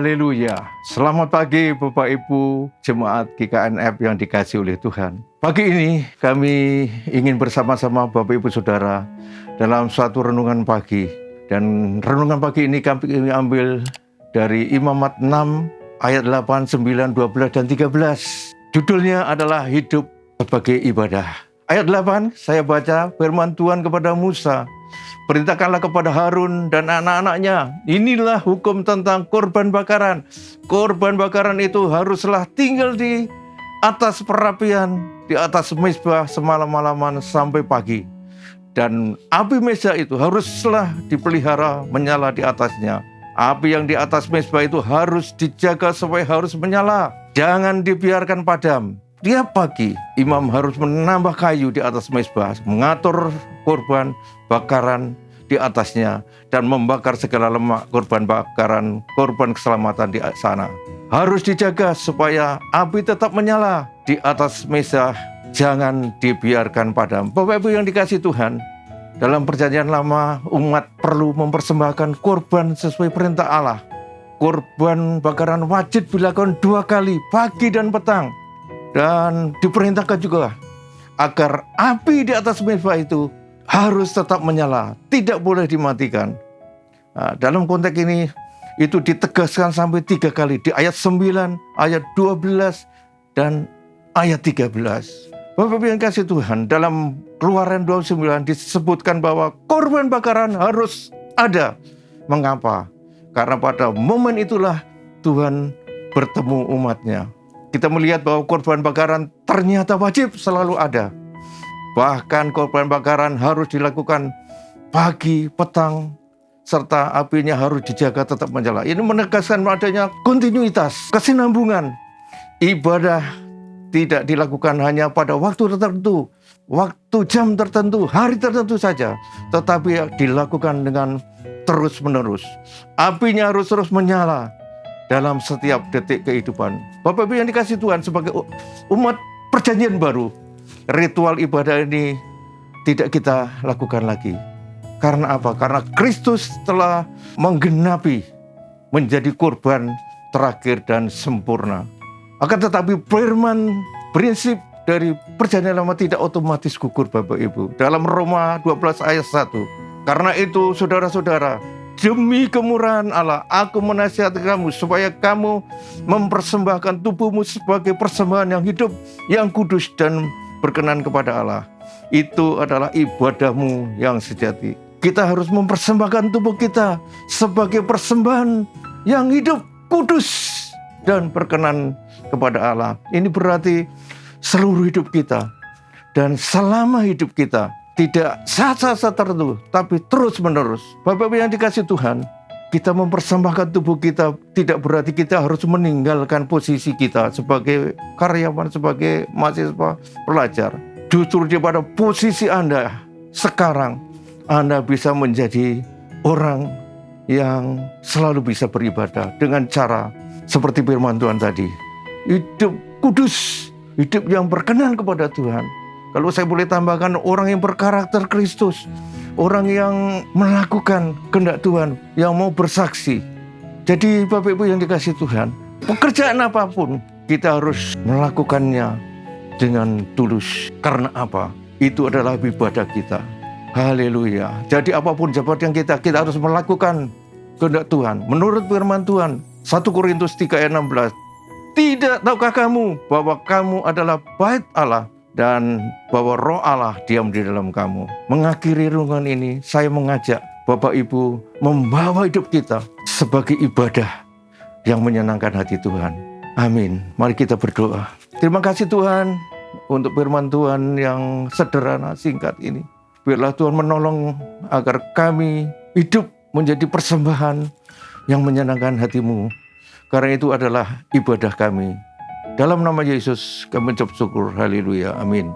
Haleluya. Selamat pagi Bapak Ibu Jemaat GKNF yang dikasihi oleh Tuhan. Pagi ini kami ingin bersama-sama Bapak Ibu Saudara dalam suatu renungan pagi. Dan renungan pagi ini kami ambil dari Imamat 6 ayat 8, 9, 12, dan 13. Judulnya adalah hidup sebagai ibadah. Ayat 8 saya baca firman Tuhan kepada Musa. Perintahkanlah kepada Harun dan anak-anaknya, inilah hukum tentang korban bakaran. Korban bakaran itu haruslah tinggal di atas perapian, di atas mezbah semalam-malaman sampai pagi. Dan api mezbah itu haruslah dipelihara menyala di atasnya. Api yang di atas mezbah itu harus dijaga supaya harus menyala. Jangan dibiarkan padam. Tiap pagi, imam harus menambah kayu di atas mezbah, mengatur korban bakaran di atasnya, dan membakar segala lemak korban bakaran, korban keselamatan di sana. Harus dijaga supaya api tetap menyala di atas mezbah, jangan dibiarkan padam. Bapak Ibu yang dikasihi Tuhan, dalam perjanjian lama, umat perlu mempersembahkan korban sesuai perintah Allah. Korban bakaran wajib dilakukan 2 kali, pagi dan petang. Dan diperintahkan juga agar api di atas mezbah itu harus tetap menyala, tidak boleh dimatikan. Nah, dalam konteks ini itu ditegaskan sampai 3 kali di ayat 9, ayat 12, dan ayat 13. Bapak-Ibu yang kasih Tuhan, dalam Keluaran 29 disebutkan bahwa korban bakaran harus ada. Mengapa? Karena pada momen itulah Tuhan bertemu umatnya. Kita melihat bahwa korban bakaran ternyata wajib selalu ada. Bahkan korban bakaran harus dilakukan pagi, petang, serta apinya harus dijaga tetap menyala. Ini menegaskan adanya kontinuitas, kesinambungan. Ibadah tidak dilakukan hanya pada waktu tertentu, waktu jam tertentu, hari tertentu saja. Tetapi dilakukan dengan terus-menerus. Apinya harus terus menyala dalam setiap detik kehidupan. Bapak Ibu yang dikasihi Tuhan, sebagai umat perjanjian baru, ritual ibadah ini tidak kita lakukan lagi. Karena apa? Karena Kristus telah menggenapi menjadi korban terakhir dan sempurna. Akan tetapi firman prinsip dari perjanjian lama tidak otomatis gugur Bapak Ibu. Dalam Roma 12 ayat 1. Karena itu saudara-saudara, demi kemurahan Allah, aku menasihati kamu supaya kamu mempersembahkan tubuhmu sebagai persembahan yang hidup, yang kudus dan berkenan kepada Allah. Itu adalah ibadahmu yang sejati. Kita harus mempersembahkan tubuh kita sebagai persembahan yang hidup, kudus dan berkenan kepada Allah. Ini berarti seluruh hidup kita dan selama hidup kita. Tidak saat-saat tertentu, tapi terus-menerus. Bapak-Ibu yang dikasihi Tuhan, kita mempersembahkan tubuh kita tidak berarti kita harus meninggalkan posisi kita sebagai karyawan, sebagai mahasiswa, pelajar. Justru pada posisi Anda sekarang, Anda bisa menjadi orang yang selalu bisa beribadah dengan cara seperti firman Tuhan tadi. Hidup kudus, hidup yang berkenan kepada Tuhan. Kalau saya boleh tambahkan, orang yang berkarakter Kristus, orang yang melakukan kehendak Tuhan, yang mau bersaksi. Jadi Bapak Ibu yang dikasihi Tuhan, pekerjaan apapun kita harus melakukannya dengan tulus. Karena apa? Itu adalah ibadah kita. Haleluya. Jadi apapun jabatan kita harus melakukan kehendak Tuhan. Menurut firman Tuhan, 1 Korintus 3 ayat 16. Tidak tahukah kamu bahwa kamu adalah bait Allah, dan bahwa Roh Allah diam di dalam kamu. Mengakhiri renungan ini, saya mengajak Bapak Ibu membawa hidup kita sebagai ibadah yang menyenangkan hati Tuhan. Amin. Mari kita berdoa. Terima kasih Tuhan untuk firman Tuhan yang sederhana, singkat ini. Biarlah Tuhan menolong agar kami hidup menjadi persembahan yang menyenangkan hati-Mu. Karena itu adalah ibadah kami. Dalam nama Yesus kami mengucap syukur. Haleluya. Amin.